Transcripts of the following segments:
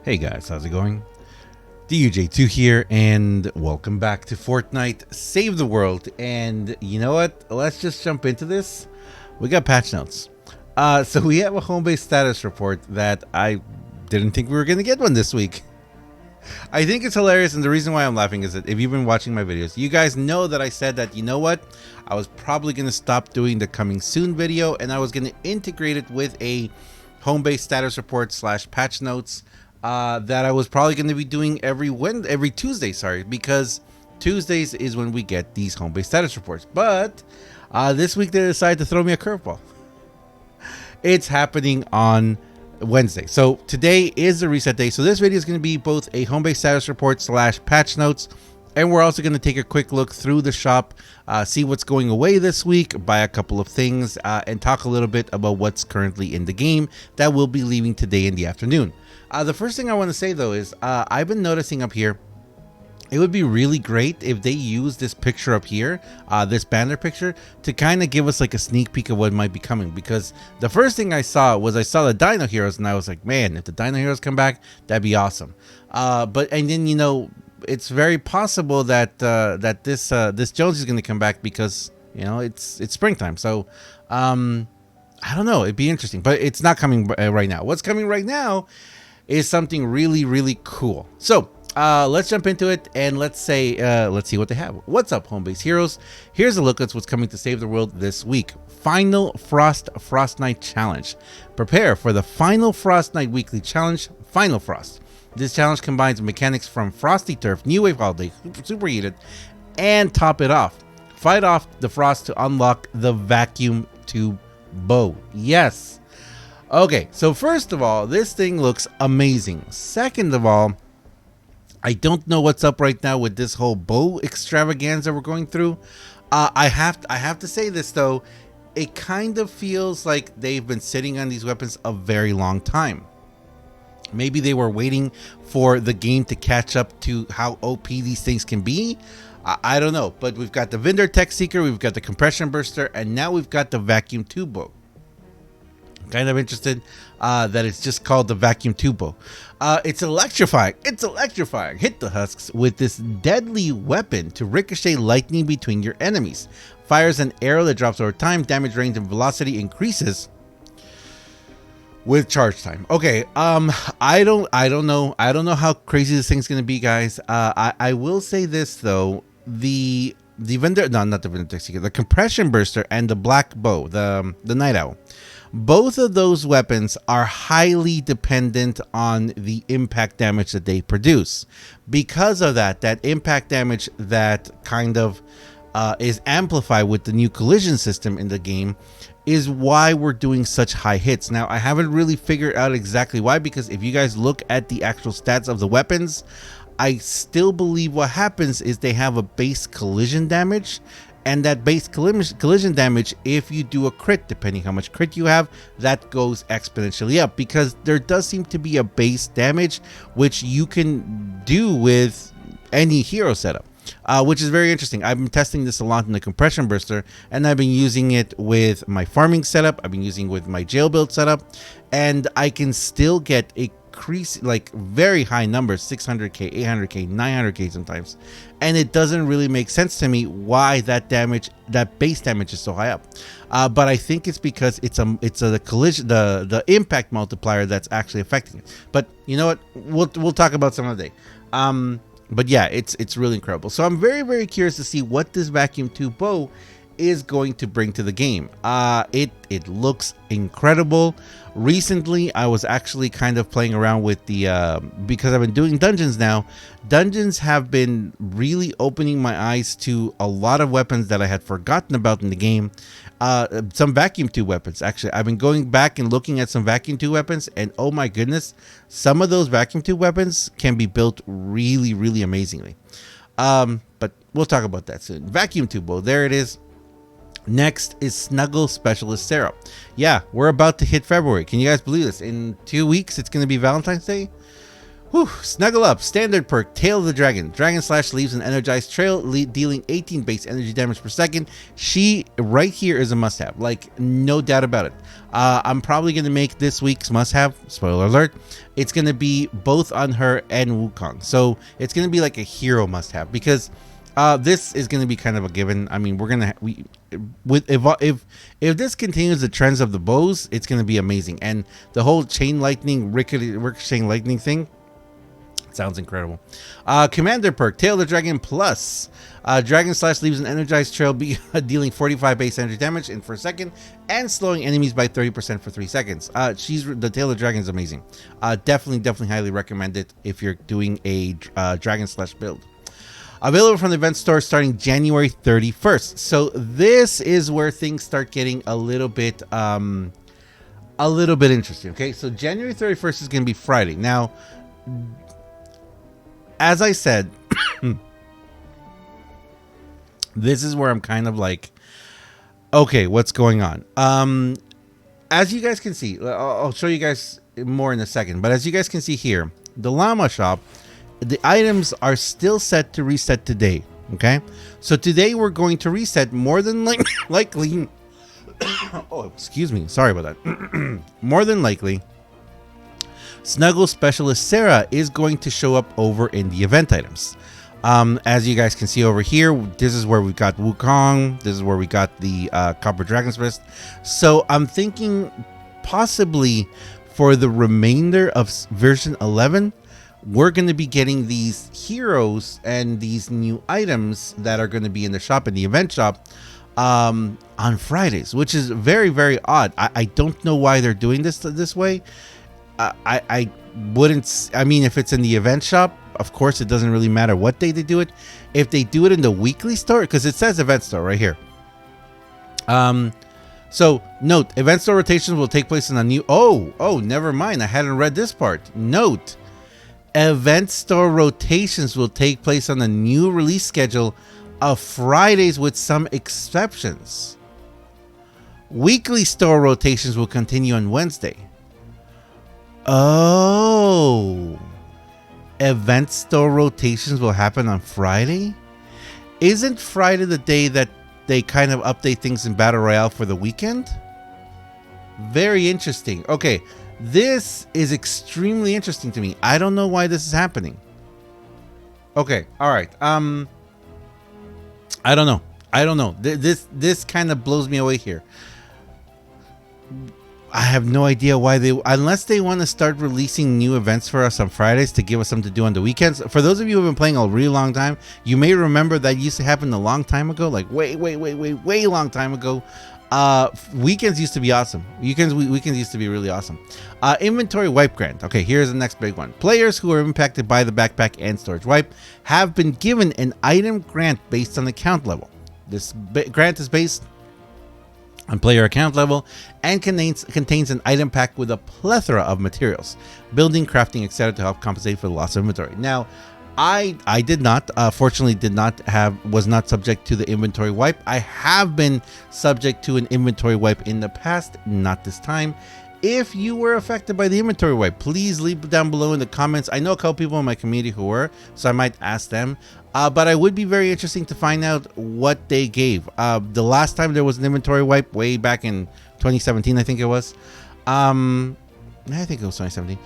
Hey guys, how's it going? DUJ2 here, and welcome back to Fortnite Save the World. And you know what? Let's just jump into this. We got patch notes. So we have a Homebase status report that I didn't think we were going to get one this week. I think it's hilarious, and the reason why I'm laughing is that if you've been watching my videos, you guys know that I said that, you know what? I was probably going to stop doing the coming soon video, and I was going to integrate it with a Homebase status report / patch notes that I was probably going to be doing every Tuesday, because Tuesdays is when we get these Homebase status reports. But this week they decided to throw me a curveball. It's happening on Wednesday. So today is the reset day. So this video is going to be both a Homebase status report / patch notes, and we're also going to take a quick look through the shop, see what's going away this week, buy a couple of things, and talk a little bit about what's currently in the game that will be leaving today in the afternoon. The first thing I want to say though is I've been noticing up here, it would be really great if they use this picture up here, this banner picture, to kind of give us like a sneak peek of what might be coming. Because the first thing I saw the Dino Heroes, and I was like, man, if the Dino Heroes come back, that'd be awesome. And then, you know, it's very possible that this Jones is going to come back because, you know, it's springtime. So I don't know, it'd be interesting, but it's not coming right now. What's coming right now is something really, really cool. So let's jump into it, and let's see what they have. What's up, Homebase Heroes? Here's a look at what's coming to save the world this week. Final Frost Night Challenge. Prepare for the Final Frost Night Weekly Challenge, Final Frost. This challenge combines mechanics from Frosty Turf, New Wave Holiday, Superheated, and top it off. Fight off the frost to unlock the vacuum tube bow. Yes. Okay, so first of all, this thing looks amazing. Second of all, I don't know what's up right now with this whole bow extravaganza we're going through. I have to say this though, it kind of feels like they've been sitting on these weapons a very long time. Maybe they were waiting for the game to catch up to how OP these things can be. I don't know, but we've got the Vendor Tech Seeker, we've got the Compression Burster, and now we've got the Vacuum Tube Bow. Kind of interested that it's just called the Vacuum Tube Bow. It's electrifying. Hit the husks with this deadly weapon to ricochet lightning between your enemies. Fires an arrow that drops over time. Damage range and velocity increases with charge time. Okay, I don't know how crazy this thing's gonna be, guys. I will say this though, the Compression Burster and the Black Bow, the Night Owl, both of those weapons are highly dependent on the impact damage that they produce. Because of that impact damage that kind of is amplified with the new collision system in the game is why we're doing such high hits. Now, I haven't really figured out exactly why, because if you guys look at the actual stats of the weapons, I still believe what happens is they have a base collision damage, and that base collision damage, if you do a crit, depending how much crit you have, that goes exponentially up, because there does seem to be a base damage which you can do with any hero setup, which is very interesting. I've been testing this a lot in the Compression Burster, and I've been using it with my farming setup, I've been using it with my jail build setup, and I can still get a like very high numbers, 600k, 800k, 900k sometimes, and it doesn't really make sense to me why that base damage is so high up. But I think it's because it's the collision, the impact multiplier that's actually affecting it. But you know what, we'll talk about some other day. But yeah, it's really incredible. So I'm very, very curious to see what this Vacuum Tube Bow is going to bring to the game. It looks incredible. Recently, I was actually kind of playing around with the because I've been doing dungeons now. Dungeons have been really opening my eyes to a lot of weapons that I had forgotten about in the game. Some vacuum tube weapons. Actually, I've been going back and looking at some vacuum tube weapons, and oh my goodness, some of those vacuum tube weapons can be built really, really amazingly. But we'll talk about that soon. Vacuum Tube Bow, there it is. Next is Snuggle Specialist Sarah. Yeah, we're about to hit February. Can you guys believe this? In 2 weeks, it's going to be Valentine's Day. Whew, Snuggle Up, standard perk, Tail of the Dragon. Dragon Slash leaves an energized trail, dealing 18 base energy damage per second. She, right here, is a must-have. Like, no doubt about it. I'm probably going to make this week's must-have, spoiler alert. It's going to be both on her and Wukong. So, it's going to be like a hero must-have. Because this is going to be kind of a given. I mean, we're going to... If this continues the trends of the bows, it's going to be amazing. And the whole chain lightning, ricocheting lightning thing... sounds incredible. Commander perk, Tail of the Dragon plus. Dragon Slash leaves an energized trail, dealing 45 base energy damage in for a second and slowing enemies by 30% for 3 seconds. The Tail of the Dragon is amazing. Definitely highly recommend it if you're doing a Dragon Slash build. Available from the event store starting January 31st. So this is where things start getting a little bit interesting. Okay, so January 31st is going to be Friday. Now, as I said, this is where I'm kind of like, okay, what's going on? As you guys can see, I'll show you guys more in a second, but as you guys can see here, the Llama Shop, the items are still set to reset today, okay? So today we're going to reset more than likely, oh, excuse me, sorry about that. More than likely, Snuggle Specialist Sarah is going to show up over in the event items. As you guys can see over here, this is where we got Wukong. This is where we got the Copper Dragon's Wrist. So I'm thinking possibly for the remainder of version 11, we're going to be getting these heroes and these new items that are going to be in the shop, in the event shop, on Fridays, which is very odd. I don't know why they're doing this way. I wouldn't. I mean, if it's in the event shop, of course, it doesn't really matter what day they do it. If they do it in the weekly store, because it says event store right here. So note, event store rotations will take place in a new. Oh, never mind. I hadn't read this part. Note, event store rotations will take place on the new release schedule of Fridays with some exceptions. Weekly store rotations will continue on Wednesday. Oh, event store rotations will happen on Friday? Isn't Friday the day that they kind of update things in Battle Royale for the weekend? Very interesting. Okay, this is extremely interesting to me. I don't know why this is happening. Okay, all right. I don't know. This kind of blows me away here. I have no idea why unless they want to start releasing new events for us on Fridays to give us something to do on the weekends. For those of you who have been playing a really long time, you may remember that used to happen a long time ago, like way long time ago. Weekends used to be awesome. Weekends used to be really awesome. Inventory wipe grant. Okay, here's the next big one. Players who are impacted by the backpack and storage wipe have been given an item grant based on account level. This grant is based on player account level and contains an item pack with a plethora of materials, building, crafting, etc. to help compensate for the loss of inventory. Now, I did not, fortunately was not subject to the inventory wipe. I have been subject to an inventory wipe in the past, not this time. If you were affected by the inventory wipe, please leave down below in the comments. I know a couple people in my community who were, so I might ask them. But I would be very interesting to find out what they gave. The last time there was an inventory wipe, way back in 2017, I think it was. I think it was 2017.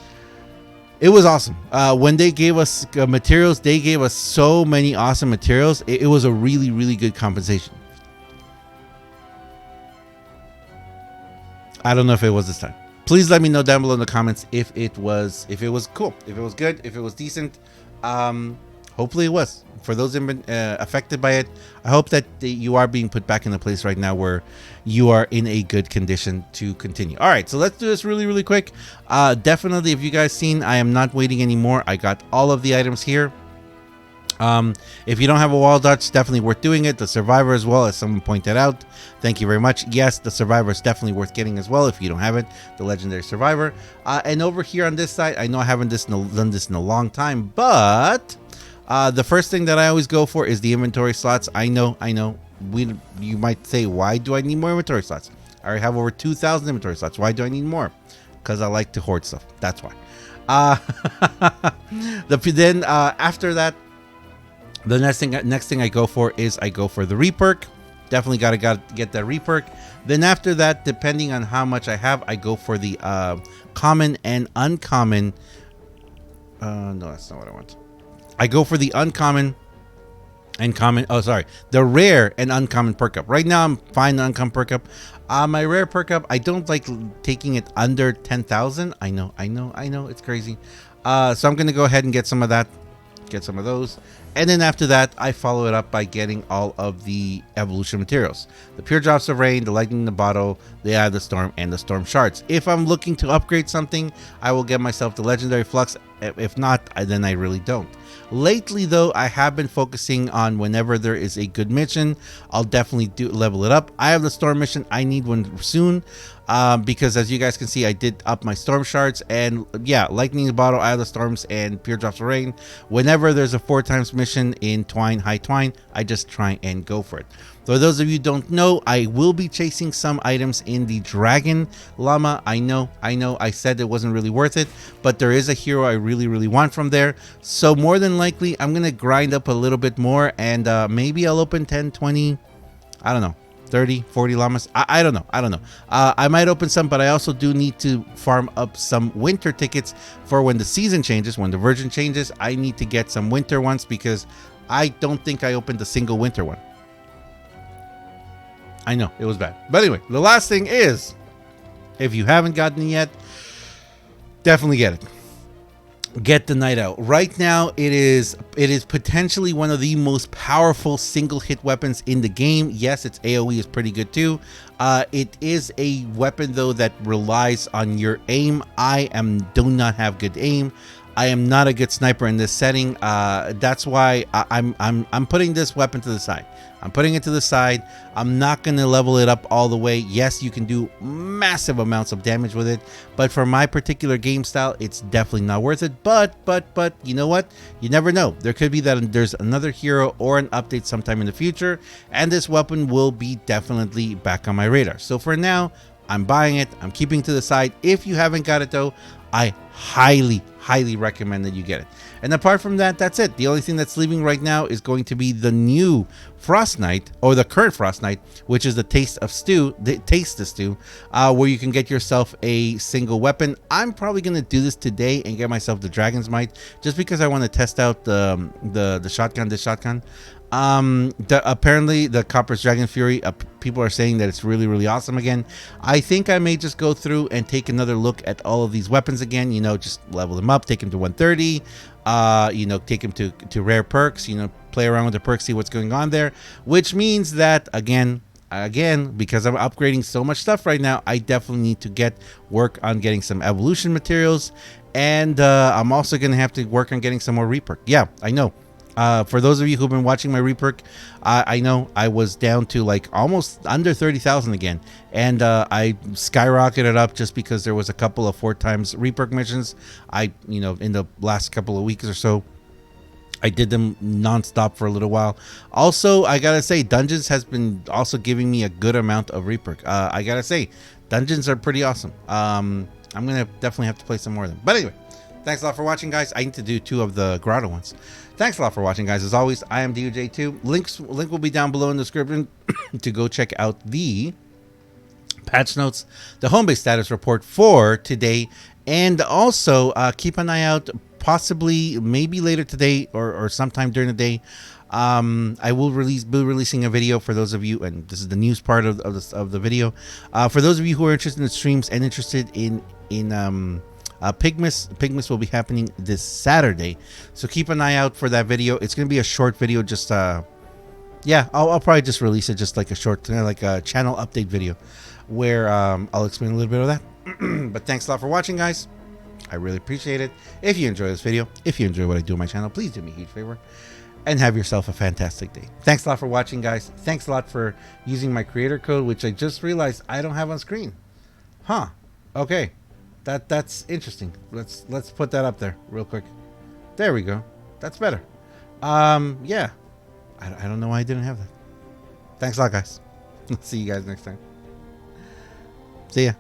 It was awesome. When they gave us materials, they gave us so many awesome materials. It was a really good compensation. I don't know if it was this time. Please let me know down below in the comments if it was cool, if it was good, if it was decent. Hopefully it was. For those affected by it, I hope that you are being put back in a place right now where you are in a good condition to continue. All right, so let's do this really quick. Definitely, if you guys seen, I am not waiting anymore. I got all of the items here. If you don't have a wall dodge, definitely worth doing it. The survivor as well, as someone pointed out. Thank you very much. Yes, the survivor is definitely worth getting as well if you don't have it. The legendary survivor. And over here on this side, I know I haven't done this in a long time, but the first thing that I always go for is the inventory slots. I know. You might say, why do I need more inventory slots? I already have over 2,000 inventory slots. Why do I need more? Because I like to hoard stuff. That's why. Uh, then after that, the next thing I go for is I go for the reperk. Definitely gotta get that reperk. Then after that, depending on how much I have, I go for the common and uncommon. No, that's not what I want. I go for the uncommon and common. Oh, sorry, the rare and uncommon perk up. Right now, I'm fine the uncommon perk up. My rare perk up, I don't like taking it under 10,000. I know, it's crazy. So I'm gonna go ahead and get some of that. Get some of those, and then after that I follow it up by getting all of the evolution materials, the pure drops of rain, the lightning in the bottle, the eye of the storm, and the storm shards. If I'm looking to upgrade something, I will get myself the legendary flux. If not, then I really don't. Lately though, I have been focusing on whenever there is a good mission, I'll definitely level it up. I have the storm mission, I need one soon, because as you guys can see, I did up my storm shards, and yeah, lightning in the bottle, eye of the storms, and pure drops of rain. Whenever there's a 4x mission in high twine, I just try and go for it. For those of you who don't know, I will be chasing some items in the dragon llama. I know I said it wasn't really worth it, but there is a hero I really want from there. So more than likely, I'm gonna grind up a little bit more, and maybe I'll open 10, 20, I don't know, 30, 40 llamas. I don't know. I might open some, but I also do need to farm up some winter tickets for when the season changes, when the version changes. I need to get some winter ones because I don't think I opened a single winter one. I know, it was bad. But anyway, the last thing is, if you haven't gotten it yet, definitely get it. Get the Night Owl. Right now, it is potentially one of the most powerful single hit weapons in the game. Yes, its AoE is pretty good too. It is a weapon though that relies on your aim. I do not have good aim. I am not a good sniper in this setting. That's why I'm putting this weapon to the side. I'm putting it to the side. I'm not going to level it up all the way. Yes, you can do massive amounts of damage with it, but for my particular game style, it's definitely not worth it. But you know what? You never know. There could be that there's another hero or an update sometime in the future, and this weapon will be definitely back on my radar. So for now, I'm buying it. I'm keeping it to the side. If you haven't got it though, I highly recommend that you get it. And apart from that, that's it. The only thing that's leaving right now is going to be the new Frost Night, or the current Frost Night, which is the Taste of Stew, where you can get yourself a single weapon. I'm probably going to do this today and get myself the Dragon's Might, just because I want to test out the shotgun, this shotgun. Apparently the Copper's Dragon Fury, people are saying that it's really awesome again. I think I may just go through and take another look at all of these weapons again, you know, just level them up, take them to 130, you know, take them to rare perks, you know, play around with the perks, see what's going on there, which means that again, because I'm upgrading so much stuff right now, I definitely need to work on getting some evolution materials, and I'm also gonna have to work on getting some more reperk. Yeah, I know. For those of you who've been watching my reperk, I know I was down to like almost under 30,000 again, and I skyrocketed up just because there was a couple of 4x reperk missions. You know, in the last couple of weeks or so, I did them non-stop for a little while. Also, I gotta say, Dungeons has been also giving me a good amount of reperk. I gotta say, Dungeons are pretty awesome. I'm gonna definitely have to play some more of them. But anyway, thanks a lot for watching, guys. I need to do 2 of the grotto ones. Thanks a lot for watching, guys. As always, I am DUJ2. Link will be down below in the description to go check out the patch notes, the Homebase status report for today, and also keep an eye out, possibly maybe later today or sometime during the day. I will be releasing a video for those of you, and this is the news part of the video. For those of you who are interested in the streams and interested in Pigmas will be happening this Saturday, so keep an eye out for that video. It's going to be a short video, just yeah, I'll probably just release it just like a short, like a channel update video where I'll explain a little bit of that. But thanks a lot for watching, guys. I really appreciate it. If you enjoy this video, if you enjoy what I do on my channel, please do me a huge favor and have yourself a fantastic day. Thanks a lot for watching, guys. Thanks a lot for using my creator code, which I just realized I don't have on screen. Huh. Okay. That's interesting. Let's put that up there real quick. There we go. That's better. Yeah. I don't know why I didn't have that. Thanks a lot, guys. See you guys next time. See ya.